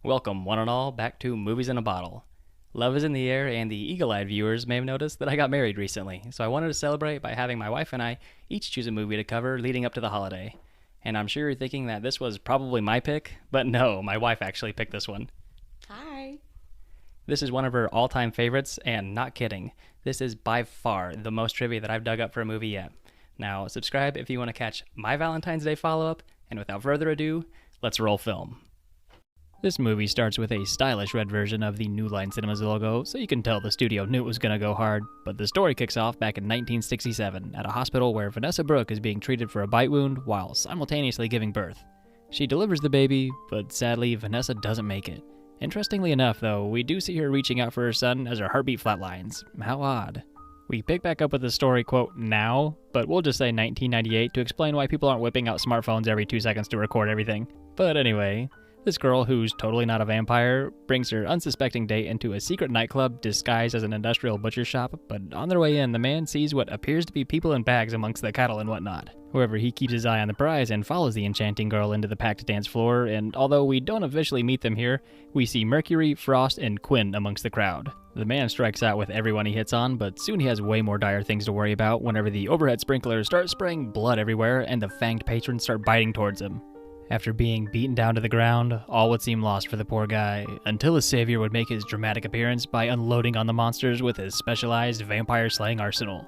Welcome, one and all, back to Movies in a Bottle. Love is in the air, and the eagle-eyed viewers may have noticed that I got married recently, so I wanted to celebrate by having my wife and I each choose a movie to cover leading up to the holiday. And I'm sure you're thinking that this was probably my pick, but no, my wife actually picked this one. Hi. This is one of her all-time favorites, and not kidding, this is by far the most trivia that I've dug up for a movie yet. Now, subscribe if you want to catch my Valentine's Day follow-up, and without further ado, let's roll film. This movie starts with a stylish red version of the New Line Cinema's logo, so you can tell the studio knew it was gonna go hard, but the story kicks off back in 1967 at a hospital where Vanessa Brooke is being treated for a bite wound while simultaneously giving birth. She delivers the baby, but sadly, Vanessa doesn't make it. Interestingly enough, though, we do see her reaching out for her son as her heartbeat flatlines. How odd. We pick back up with the story, quote, now, but we'll just say 1998 to explain why people aren't whipping out smartphones every 2 seconds to record everything. But anyway, this girl, who's totally not a vampire, brings her unsuspecting date into a secret nightclub disguised as an industrial butcher shop, but on their way in, the man sees what appears to be people in bags amongst the cattle and whatnot. However, he keeps his eye on the prize and follows the enchanting girl into the packed dance floor, and although we don't officially meet them here, we see Mercury, Frost, and Quinn amongst the crowd. The man strikes out with everyone he hits on, but soon he has way more dire things to worry about whenever the overhead sprinklers start spraying blood everywhere and the fanged patrons start biting towards him. After being beaten down to the ground, all would seem lost for the poor guy, until his savior would make his dramatic appearance by unloading on the monsters with his specialized vampire-slaying arsenal.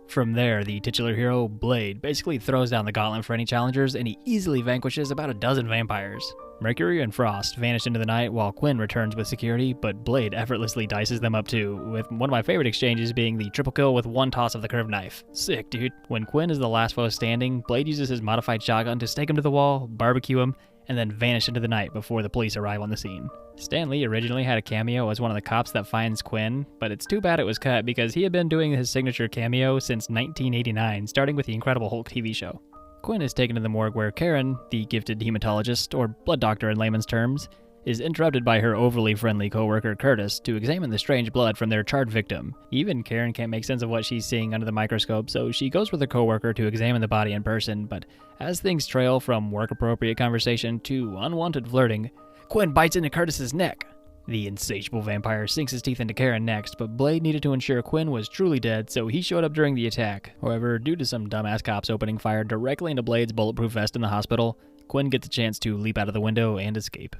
From there, the titular hero, Blade, basically throws down the gauntlet for any challengers, and he easily vanquishes about a dozen vampires. Mercury and Frost vanish into the night while Quinn returns with security, but Blade effortlessly dices them up too, with one of my favorite exchanges being the triple kill with one toss of the curved knife. Sick, dude. When Quinn is the last foe standing, Blade uses his modified shotgun to stake him to the wall, barbecue him, and then vanish into the night before the police arrive on the scene. Stan Lee originally had a cameo as one of the cops that finds Quinn, but it's too bad it was cut because he had been doing his signature cameo since 1989, starting with the Incredible Hulk TV show. Quinn is taken to the morgue where Karen, the gifted hematologist, or blood doctor in layman's terms, is interrupted by her overly friendly coworker Curtis to examine the strange blood from their charred victim. Even Karen can't make sense of what she's seeing under the microscope, so she goes with her coworker to examine the body in person, but as things trail from work-appropriate conversation to unwanted flirting, Quinn bites into Curtis's neck. The insatiable vampire sinks his teeth into Karen next, but Blade needed to ensure Quinn was truly dead, so he showed up during the attack. However, due to some dumbass cops opening fire directly into Blade's bulletproof vest in the hospital, Quinn gets a chance to leap out of the window and escape.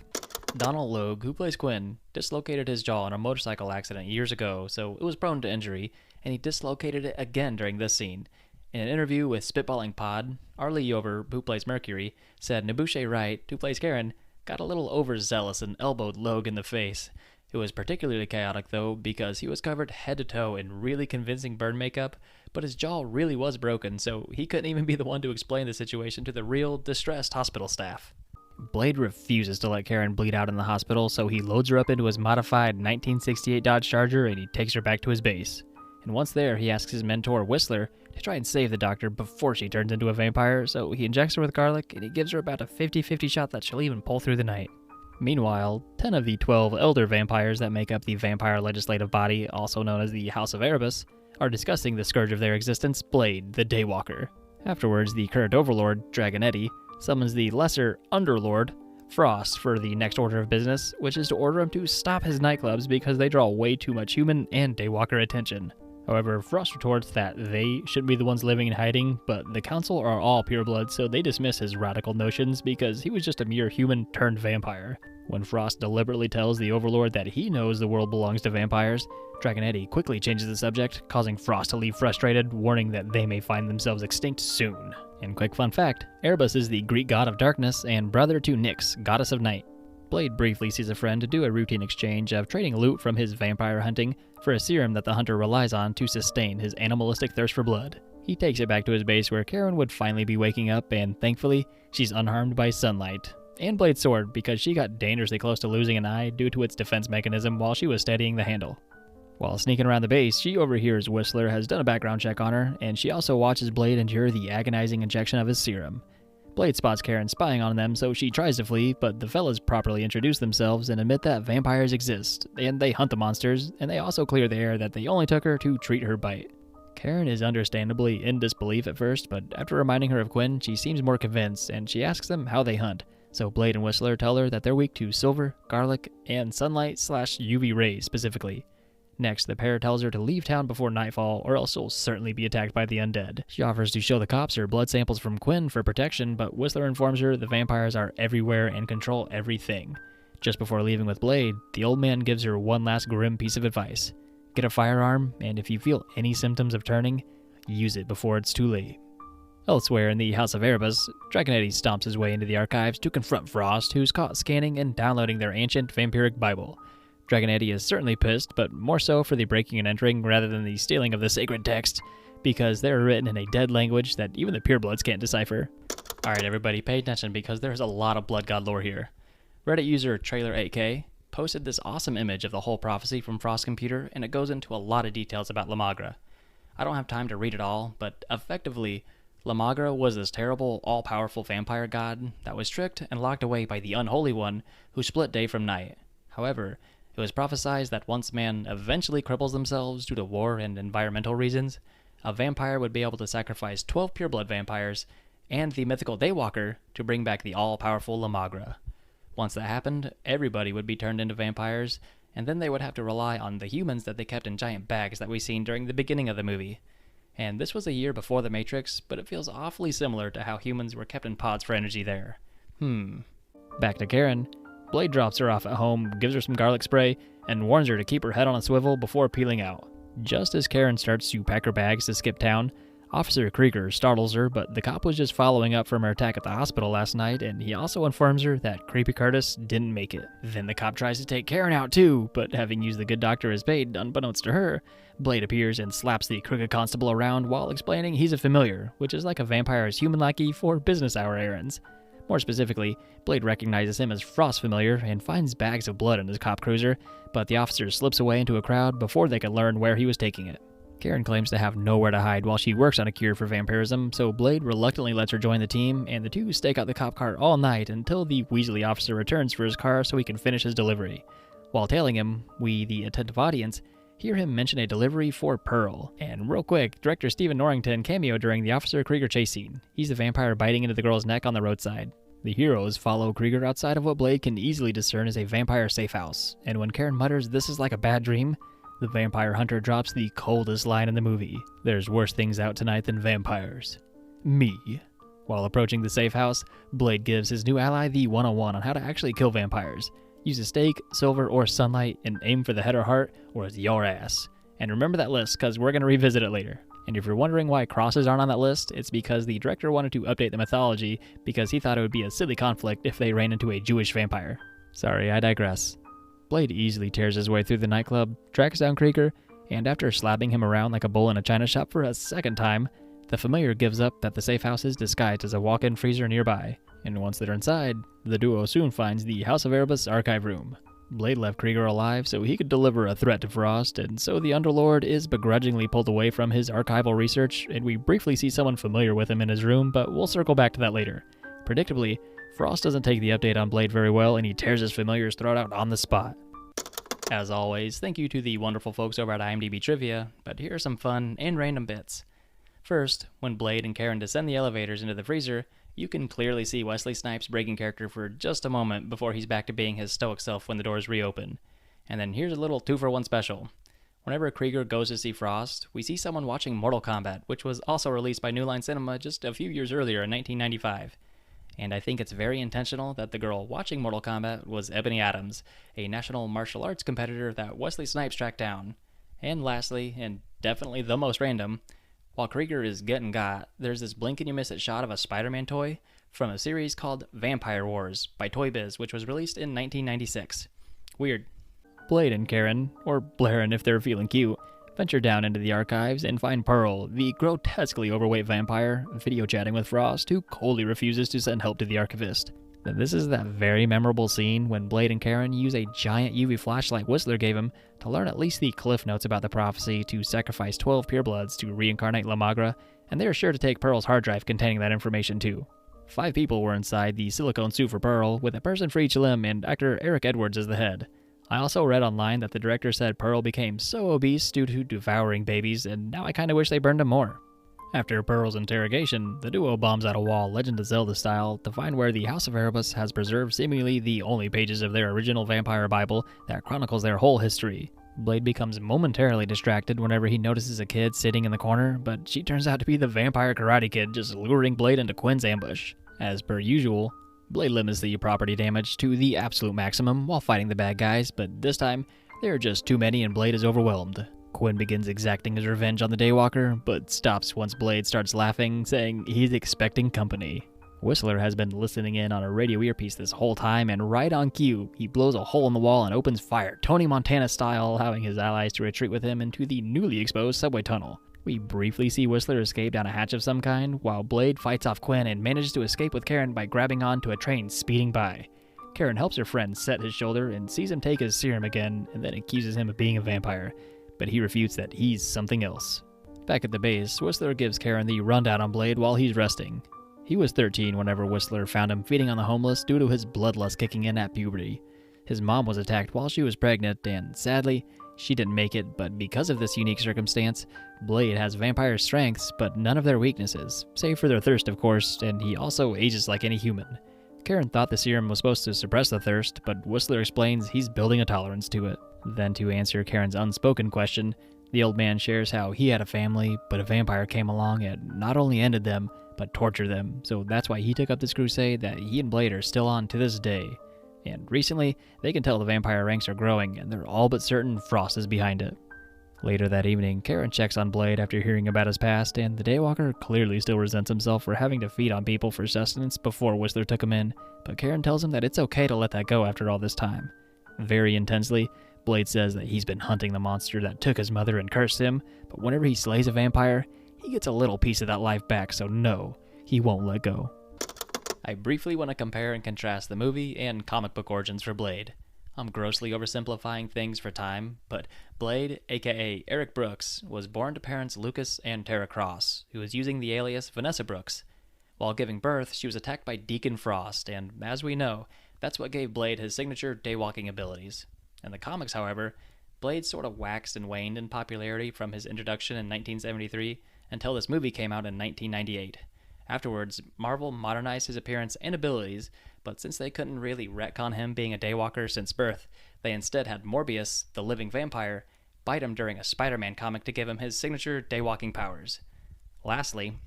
Donald Logue, who plays Quinn, dislocated his jaw in a motorcycle accident years ago, so it was prone to injury, and he dislocated it again during this scene. In an interview with Spitballing Pod, Arlie Yover, who plays Mercury, said Nebuchadnezzar Wright, who plays Karen, got a little overzealous and elbowed Logue in the face. It was particularly chaotic, though, because he was covered head to toe in really convincing burn makeup, but his jaw really was broken, so he couldn't even be the one to explain the situation to the real, distressed hospital staff. Blade refuses to let Karen bleed out in the hospital, so he loads her up into his modified 1968 Dodge Charger and he takes her back to his base. And once there, he asks his mentor, Whistler, to try and save the doctor before she turns into a vampire, so he injects her with garlic, and he gives her about a 50-50 shot that she'll even pull through the night. Meanwhile, 10 of the 12 elder vampires that make up the vampire legislative body, also known as the House of Erebus, are discussing the scourge of their existence, Blade, the Daywalker. Afterwards, the current overlord, Dragonetti, summons the lesser underlord, Frost, for the next order of business, which is to order him to stop his nightclubs because they draw way too much human and Daywalker attention. However, Frost retorts that they shouldn't be the ones living in hiding, but the council are all purebloods, so they dismiss his radical notions because he was just a mere human turned vampire. When Frost deliberately tells the Overlord that he knows the world belongs to vampires, Dragonetti quickly changes the subject, causing Frost to leave frustrated, warning that they may find themselves extinct soon. And quick fun fact, Erebus is the Greek god of darkness and brother to Nyx, goddess of night. Blade briefly sees a friend to do a routine exchange of trading loot from his vampire hunting for a serum that the hunter relies on to sustain his animalistic thirst for blood. He takes it back to his base where Karen would finally be waking up, and thankfully, she's unharmed by sunlight. And Blade's sword, because she got dangerously close to losing an eye due to its defense mechanism while she was steadying the handle. While sneaking around the base, she overhears Whistler has done a background check on her, and she also watches Blade endure the agonizing injection of his serum. Blade spots Karen spying on them, so she tries to flee, but the fellas properly introduce themselves and admit that vampires exist, and they hunt the monsters, and they also clear the air that they only took her to treat her bite. Karen is understandably in disbelief at first, but after reminding her of Quinn, she seems more convinced, and she asks them how they hunt, So Blade and Whistler tell her that they're weak to silver, garlic, and sunlight/UV rays specifically. Next, the pair tells her to leave town before nightfall or else she'll certainly be attacked by the undead. She offers to show the cops her blood samples from Quinn for protection, but Whistler informs her the vampires are everywhere and control everything. Just before leaving with Blade, the old man gives her one last grim piece of advice. Get a firearm, and if you feel any symptoms of turning, use it before it's too late. Elsewhere in the House of Erebus, Dragonetti stomps his way into the archives to confront Frost, who's caught scanning and downloading their ancient vampiric Bible. Dragonetti is certainly pissed, but more so for the breaking and entering rather than the stealing of the sacred text, because they are written in a dead language that even the purebloods can't decipher. Alright everybody, pay attention because there's a lot of blood god lore here. Reddit user Trailer8k posted this awesome image of the whole prophecy from Frost's computer, and it goes into a lot of details about Magra. I don't have time to read it all, but effectively, Magra was this terrible, all-powerful vampire god that was tricked and locked away by the unholy one who split day from night. However, it was prophesied that once man eventually cripples themselves due to war and environmental reasons, a vampire would be able to sacrifice 12 pureblood vampires and the mythical Daywalker to bring back the all-powerful Magra. Once that happened, everybody would be turned into vampires, and then they would have to rely on the humans that they kept in giant bags that we seen during the beginning of the movie. And this was a year before The Matrix, but it feels awfully similar to how humans were kept in pods for energy there. Back to Karen. Blade drops her off at home, gives her some garlic spray, and warns her to keep her head on a swivel before peeling out. Just as Karen starts to pack her bags to skip town, Officer Krieger startles her, but the cop was just following up from her attack at the hospital last night, and he also informs her that Creepy Curtis didn't make it. Then the cop tries to take Karen out too, but having used the good doctor as bait, unbeknownst to her, Blade appears and slaps the crooked constable around while explaining he's a familiar, which is like a vampire's human lackey for business hour errands. More specifically, Blade recognizes him as Frost's familiar and finds bags of blood in his cop cruiser, but the officer slips away into a crowd before they can learn where he was taking it. Karen claims to have nowhere to hide while she works on a cure for vampirism, so Blade reluctantly lets her join the team, and the two stake out the cop car all night until the Weasley officer returns for his car so he can finish his delivery. While tailing him, we, the attentive audience, hear him mention a delivery for Pearl. And real quick, director Stephen Norrington cameo during the Officer Krieger chase scene. He's the vampire biting into the girl's neck on the roadside. The heroes follow Krieger outside of what Blade can easily discern as a vampire safe house, and when Karen mutters this is like a bad dream, the vampire hunter drops the coldest line in the movie. There's worse things out tonight than vampires. Me. While approaching the safe house, Blade gives his new ally the 101 on how to actually kill vampires. Use a stake, silver, or sunlight, and aim for the head or heart, or it's your ass. And remember that list, because we're going to revisit it later. And if you're wondering why crosses aren't on that list, it's because the director wanted to update the mythology because he thought it would be a silly conflict if they ran into a Jewish vampire. Sorry, I digress. Blade easily tears his way through the nightclub, tracks down Krieger, and after slapping him around like a bull in a china shop for a second time, the familiar gives up that the safe house is disguised as a walk-in freezer nearby. And once they're inside, the duo soon finds the House of Erebus archive room. Blade left Krieger alive so he could deliver a threat to Frost, and so the Underlord is begrudgingly pulled away from his archival research, and we briefly see someone familiar with him in his room, but we'll circle back to that later. Predictably, Frost doesn't take the update on Blade very well, and he tears his familiar's throat out on the spot. As always, thank you to the wonderful folks over at IMDb Trivia, but here are some fun and random bits. First, when Blade and Karen descend the elevators into the freezer, you can clearly see Wesley Snipes breaking character for just a moment before he's back to being his stoic self when the doors reopen. And then here's a little 2-for-1 special. Whenever Krieger goes to see Frost, we see someone watching Mortal Kombat, which was also released by New Line Cinema just a few years earlier in 1995. And I think it's very intentional that the girl watching Mortal Kombat was Ebony Adams, a national martial arts competitor that Wesley Snipes tracked down. And lastly, and definitely the most random, while Krieger is getting got, there's this blink-and-you-miss-it shot of a Spider-Man toy from a series called Vampire Wars by Toy Biz, which was released in 1996. Weird. Blade and Karen, or Blaren if they're feeling cute, venture down into the archives and find Pearl, the grotesquely overweight vampire, video chatting with Frost, who coldly refuses to send help to the archivist. Then this is that very memorable scene when Blade and Karen use a giant UV flashlight Whistler gave him to learn at least the cliff notes about the prophecy to sacrifice 12 purebloods to reincarnate Magra, and they are sure to take Pearl's hard drive containing that information too. 5 people were inside the silicone suit for Pearl, with a person for each limb and actor Eric Edwards as the head. I also read online that the director said Pearl became so obese due to devouring babies, and now I kinda wish they burned him more. After Pearl's interrogation, the duo bombs out a wall Legend of Zelda style to find where the House of Erebus has preserved seemingly the only pages of their original vampire Bible that chronicles their whole history. Blade becomes momentarily distracted whenever he notices a kid sitting in the corner, but she turns out to be the vampire karate kid just luring Blade into Quinn's ambush. As per usual, Blade limits the property damage to the absolute maximum while fighting the bad guys, but this time, there are just too many and Blade is overwhelmed. Quinn begins exacting his revenge on the Daywalker, but stops once Blade starts laughing, saying he's expecting company. Whistler has been listening in on a radio earpiece this whole time, and right on cue, he blows a hole in the wall and opens fire, Tony Montana style, allowing his allies to retreat with him into the newly exposed subway tunnel. We briefly see Whistler escape down a hatch of some kind, while Blade fights off Quinn and manages to escape with Karen by grabbing onto a train speeding by. Karen helps her friend set his shoulder and sees him take his serum again, and then accuses him of being a vampire, but he refutes that he's something else. Back at the base, Whistler gives Karen the rundown on Blade while he's resting. He was 13 whenever Whistler found him feeding on the homeless due to his bloodlust kicking in at puberty. His mom was attacked while she was pregnant, and sadly, she didn't make it, but because of this unique circumstance, Blade has vampire strengths, but none of their weaknesses, save for their thirst of course, and he also ages like any human. Karen thought the serum was supposed to suppress the thirst, but Whistler explains he's building a tolerance to it. Then to answer Karen's unspoken question, the old man shares how he had a family, but a vampire came along and not only ended them, but tortured them, so that's why he took up this crusade that he and Blade are still on to this day. And recently, they can tell the vampire ranks are growing, and they're all but certain Frost is behind it. Later that evening, Karen checks on Blade after hearing about his past, and the Daywalker clearly still resents himself for having to feed on people for sustenance before Whistler took him in, but Karen tells him that it's okay to let that go after all this time. Very intensely, Blade says that he's been hunting the monster that took his mother and cursed him, but whenever he slays a vampire, he gets a little piece of that life back, so no, he won't let go. I briefly want to compare and contrast the movie and comic book origins for Blade. I'm grossly oversimplifying things for time, but Blade, aka Eric Brooks, was born to parents Lucas and Tara Cross, who was using the alias Vanessa Brooks. While giving birth, she was attacked by Deacon Frost, and as we know, that's what gave Blade his signature daywalking abilities. In the comics, however, Blade sort of waxed and waned in popularity from his introduction in 1973 until this movie came out in 1998. Afterwards, Marvel modernized his appearance and abilities, but since they couldn't really retcon him being a daywalker since birth, they instead had Morbius, the living vampire, bite him during a Spider-Man comic to give him his signature daywalking powers. Lastly,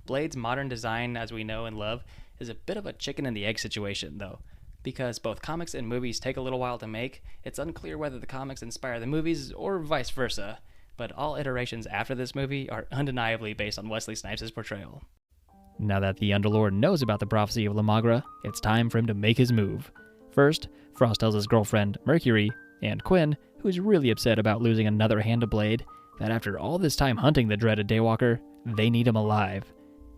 Blade's modern design, as we know and love, is a bit of a chicken and the egg situation, though. Because both comics and movies take a little while to make, it's unclear whether the comics inspire the movies or vice versa, but all iterations after this movie are undeniably based on Wesley Snipes' portrayal. Now that the Underlord knows about the prophecy of Magra, it's time for him to make his move. First, Frost tells his girlfriend, Mercury, and Quinn, who's really upset about losing another hand to Blade, that after all this time hunting the dreaded Daywalker, they need him alive.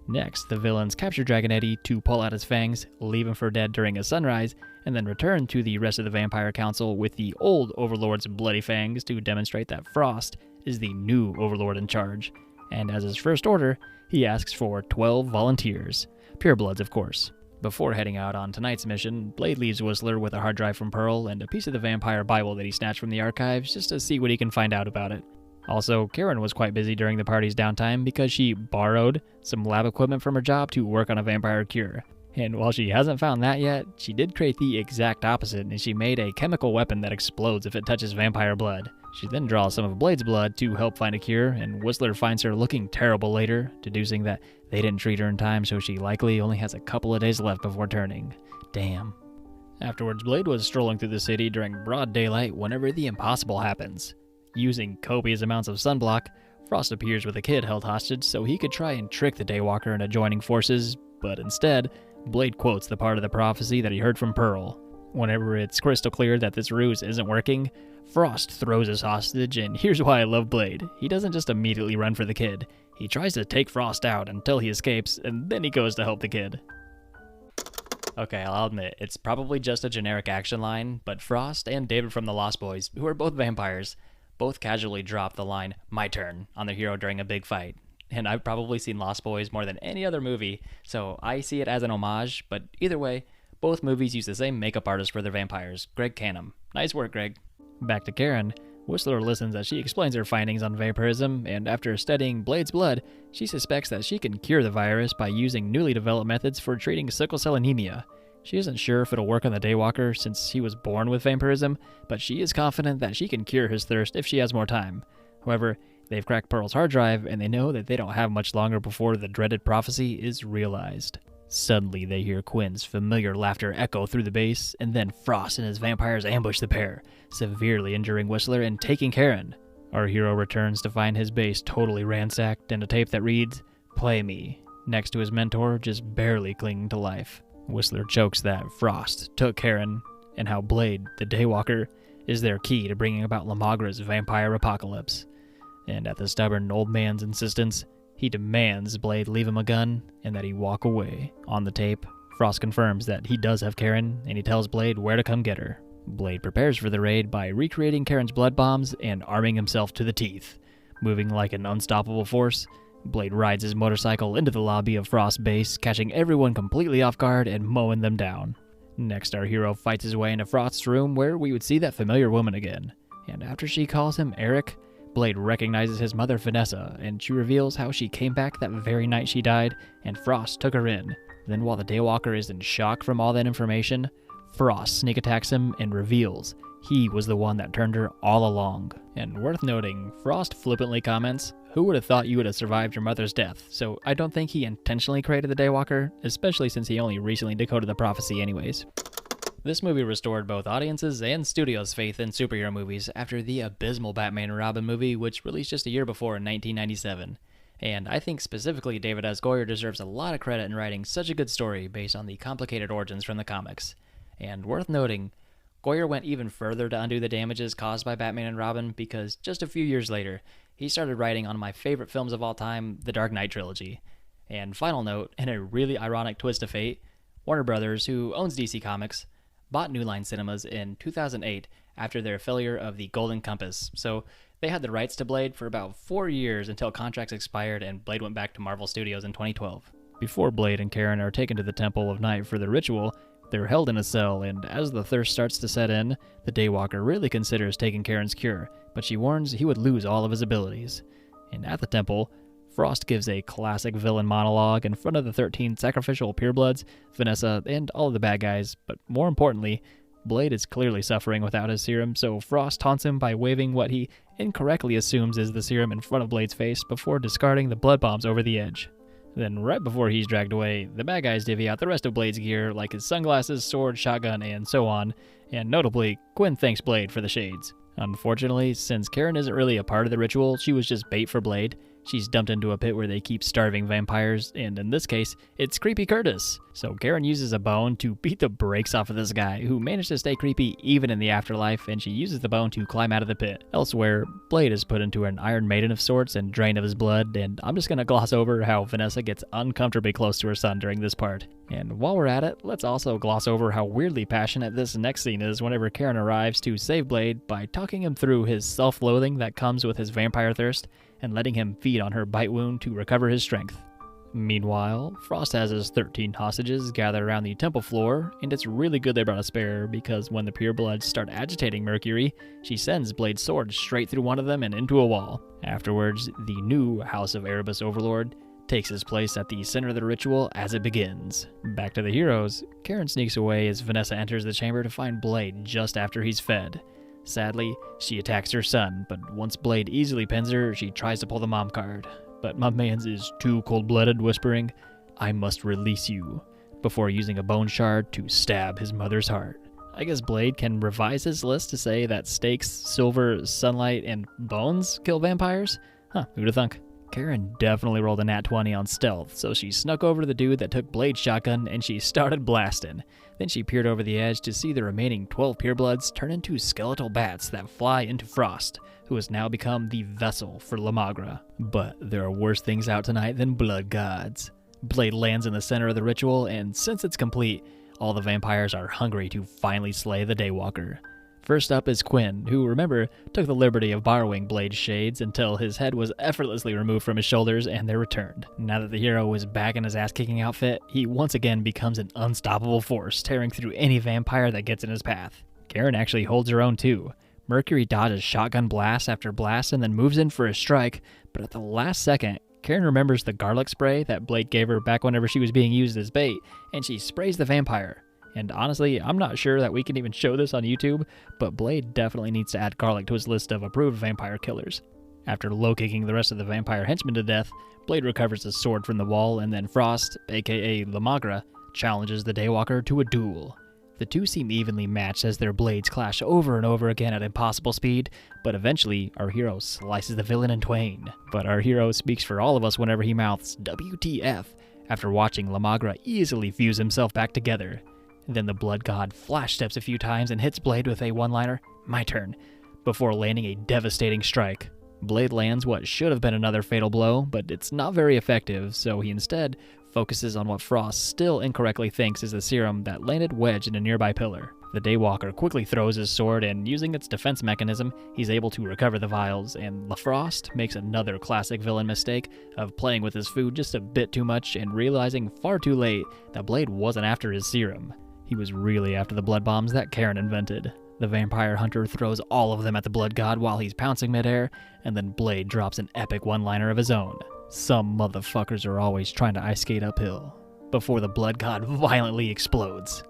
Next, the villains capture Dragon Eddie to pull out his fangs, leave him for dead during a sunrise, and then return to the rest of the Vampire Council with the old Overlord's bloody fangs to demonstrate that Frost is the new Overlord in charge. And as his first order, he asks for 12 volunteers. Purebloods, of course. Before heading out on tonight's mission, Blade leaves Whistler with a hard drive from Pearl and a piece of the Vampire Bible that he snatched from the archives just to see what he can find out about it. Also, Karen was quite busy during the party's downtime because she borrowed some lab equipment from her job to work on a vampire cure. And while she hasn't found that yet, she did create the exact opposite, and she made a chemical weapon that explodes if it touches vampire blood. She then draws some of Blade's blood to help find a cure, and Whistler finds her looking terrible later, deducing that they didn't treat her in time, so she likely only has a couple of days left before turning. Damn. Afterwards, Blade was strolling through the city during broad daylight whenever the impossible happens. Using copious amounts of sunblock, Frost appears with a kid held hostage so he could try and trick the Daywalker into joining forces, but instead, Blade quotes the part of the prophecy that he heard from Pearl. Whenever it's crystal clear that this ruse isn't working, Frost throws his hostage, and here's why I love Blade. He doesn't just immediately run for the kid. He tries to take Frost out until he escapes, and then he goes to help the kid. Okay, I'll admit, it's probably just a generic action line, but Frost and David from the Lost Boys, who are both vampires, both casually drop the line, "My turn," on their hero during a big fight. And I've probably seen Lost Boys more than any other movie, so I see it as an homage, but either way, both movies use the same makeup artist for their vampires, Greg Canham. Nice work, Greg. Back to Karen. Whistler listens as she explains her findings on vampirism, and after studying Blade's blood, she suspects that she can cure the virus by using newly developed methods for treating sickle cell anemia. She isn't sure if it'll work on the Daywalker since he was born with vampirism, but she is confident that she can cure his thirst if she has more time. However, they've cracked Pearl's hard drive, and they know that they don't have much longer before the dreaded prophecy is realized. Suddenly, they hear Quinn's familiar laughter echo through the base, and then Frost and his vampires ambush the pair, severely injuring Whistler and taking Karen. Our hero returns to find his base totally ransacked and a tape that reads, "Play me," next to his mentor just barely clinging to life. Whistler jokes that Frost took Karen, and how Blade, the Daywalker, is their key to bringing about Magra's vampire apocalypse. And at the stubborn old man's insistence, he demands Blade leave him a gun and that he walk away. On the tape, Frost confirms that he does have Karen, and he tells Blade where to come get her. Blade prepares for the raid by recreating Karen's blood bombs and arming himself to the teeth. Moving like an unstoppable force, Blade rides his motorcycle into the lobby of Frost's base, catching everyone completely off guard and mowing them down. Next, our hero fights his way into Frost's room, where we would see that familiar woman again. And after she calls him Eric, Blade recognizes his mother Vanessa, and she reveals how she came back that very night she died, and Frost took her in. Then while the Daywalker is in shock from all that information, Frost sneak attacks him and reveals he was the one that turned her all along. And worth noting, Frost flippantly comments, "Who would have thought you would have survived your mother's death?" So I don't think he intentionally created the Daywalker, especially since he only recently decoded the prophecy anyways. This movie restored both audiences and studios' faith in superhero movies after the abysmal Batman and Robin movie, which released just a year before in 1997. And I think specifically David S. Goyer deserves a lot of credit in writing such a good story based on the complicated origins from the comics. And worth noting, Goyer went even further to undo the damages caused by Batman and Robin because just a few years later, he started writing on my favorite films of all time, the Dark Knight trilogy. And final note, in a really ironic twist of fate, Warner Brothers, who owns DC Comics, bought New Line Cinemas in 2008 after their failure of the Golden Compass. So they had the rights to Blade for about 4 years until contracts expired and Blade went back to Marvel Studios in 2012. Before Blade and Karen are taken to the Temple of Night for the ritual, they're held in a cell, and as the thirst starts to set in, the Daywalker really considers taking Karen's cure, but she warns he would lose all of his abilities. And at the temple, Frost gives a classic villain monologue in front of the 13 sacrificial purebloods, Vanessa, and all of the bad guys, but more importantly, Blade is clearly suffering without his serum, so Frost taunts him by waving what he incorrectly assumes is the serum in front of Blade's face before discarding the blood bombs over the edge. Then right before he's dragged away, the bad guys divvy out the rest of Blade's gear, like his sunglasses, sword, shotgun, and so on, and notably, Quinn thanks Blade for the shades. Unfortunately, since Karen isn't really a part of the ritual, she was just bait for Blade. She's dumped into a pit where they keep starving vampires, and in this case, it's Creepy Curtis. So Karen uses a bone to beat the brakes off of this guy, who managed to stay creepy even in the afterlife, and she uses the bone to climb out of the pit. Elsewhere, Blade is put into an Iron Maiden of sorts and drained of his blood, and I'm just gonna gloss over how Vanessa gets uncomfortably close to her son during this part. And while we're at it, let's also gloss over how weirdly passionate this next scene is whenever Karen arrives to save Blade by talking him through his self-loathing that comes with his vampire thirst, and letting him feed on her bite wound to recover his strength. Meanwhile, Frost has his 13 hostages gathered around the temple floor, and it's really good they brought a spare because when the purebloods start agitating Mercury, she sends Blade's sword straight through one of them and into a wall. Afterwards, the new House of Erebus Overlord takes his place at the center of the ritual as it begins. Back to the heroes, Karen sneaks away as Vanessa enters the chamber to find Blade just after he's fed. Sadly, she attacks her son, but once Blade easily pins her, she tries to pull the mom card. But my man's is too cold-blooded, whispering, "I must release you," before using a bone shard to stab his mother's heart. I guess Blade can revise his list to say that steaks, silver, sunlight, and bones kill vampires? Huh, who'd have thunk? Karen definitely rolled a nat 20 on stealth, so she snuck over to the dude that took Blade's shotgun and she started blasting. Then she peered over the edge to see the remaining 12 purebloods turn into skeletal bats that fly into Frost, who has now become the vessel for Magra. But there are worse things out tonight than blood gods. Blade lands in the center of the ritual, and since it's complete, all the vampires are hungry to finally slay the Daywalker. First up is Quinn, who, remember, took the liberty of borrowing Blade's shades until his head was effortlessly removed from his shoulders and they're returned. Now that the hero is back in his ass-kicking outfit, he once again becomes an unstoppable force, tearing through any vampire that gets in his path. Karen actually holds her own too, Mercury dodges shotgun blast after blast and then moves in for a strike, but at the last second, Karen remembers the garlic spray that Blade gave her back whenever she was being used as bait, and she sprays the vampire. And honestly, I'm not sure that we can even show this on YouTube, but Blade definitely needs to add garlic to his list of approved vampire killers. After low-kicking the rest of the vampire henchmen to death, Blade recovers his sword from the wall, and then Frost, aka Magra, challenges the Daywalker to a duel. The two seem evenly matched as their blades clash over and over again at impossible speed, but eventually our hero slices the villain in twain. But our hero speaks for all of us whenever he mouths WTF after watching Magra easily fuse himself back together. Then the Blood God flash steps a few times and hits Blade with a one-liner, "My turn," before landing a devastating strike. Blade lands what should have been another fatal blow, but it's not very effective, so he instead focuses on what Frost still incorrectly thinks is the serum that landed wedged in a nearby pillar. The Daywalker quickly throws his sword, and using its defense mechanism, he's able to recover the vials, and LaFrost makes another classic villain mistake of playing with his food just a bit too much and realizing far too late that Blade wasn't after his serum. He was really after the blood bombs that Karen invented. The vampire hunter throws all of them at the Blood God while he's pouncing midair, and then Blade drops an epic one-liner of his own. "Some motherfuckers are always trying to ice skate uphill," before the Blood God violently explodes.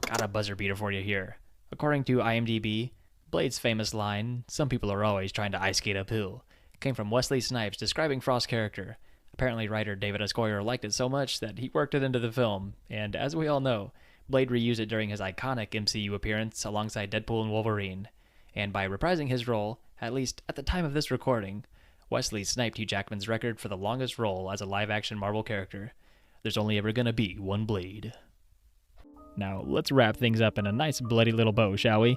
Got a buzzer beater for you here. According to IMDb, Blade's famous line, "Some people are always trying to ice skate uphill," came from Wesley Snipes describing Frost's character. Apparently writer David S. Goyer liked it so much that he worked it into the film, and as we all know, Blade reused it during his iconic MCU appearance alongside Deadpool and Wolverine. And by reprising his role, at least at the time of this recording, Wesley sniped Hugh Jackman's record for the longest role as a live-action Marvel character. There's only ever gonna be one Blade. Now, let's wrap things up in a nice bloody little bow, shall we?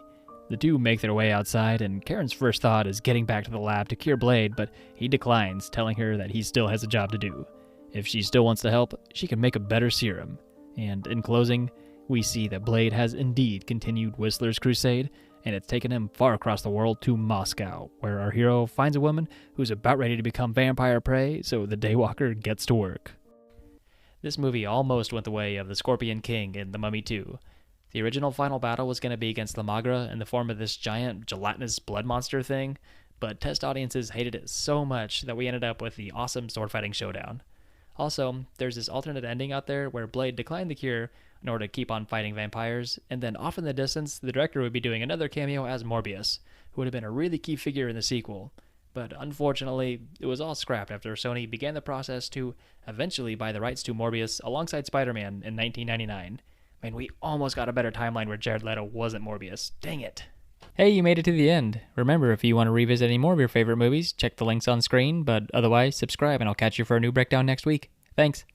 The two make their way outside, and Karen's first thought is getting back to the lab to cure Blade, but he declines, telling her that he still has a job to do. If she still wants to help, she can make a better serum. And in closing, we see that Blade has indeed continued Whistler's crusade, and it's taken him far across the world to Moscow, where our hero finds a woman who's about ready to become vampire prey, so the Daywalker gets to work. This movie almost went the way of the Scorpion King in The Mummy 2. The original final battle was going to be against Magra in the form of this giant gelatinous blood monster thing, but test audiences hated it so much that we ended up with the awesome sword fighting showdown. Also, there's this alternate ending out there where Blade declined the cure in order to keep on fighting vampires, and then off in the distance, the director would be doing another cameo as Morbius, who would have been a really key figure in the sequel. But unfortunately, it was all scrapped after Sony began the process to eventually buy the rights to Morbius alongside Spider-Man in 1999. Man, we almost got a better timeline where Jared Leto wasn't Morbius. Dang it. Hey, you made it to the end. Remember, if you want to revisit any more of your favorite movies, check the links on screen, but otherwise, subscribe and I'll catch you for a new breakdown next week. Thanks.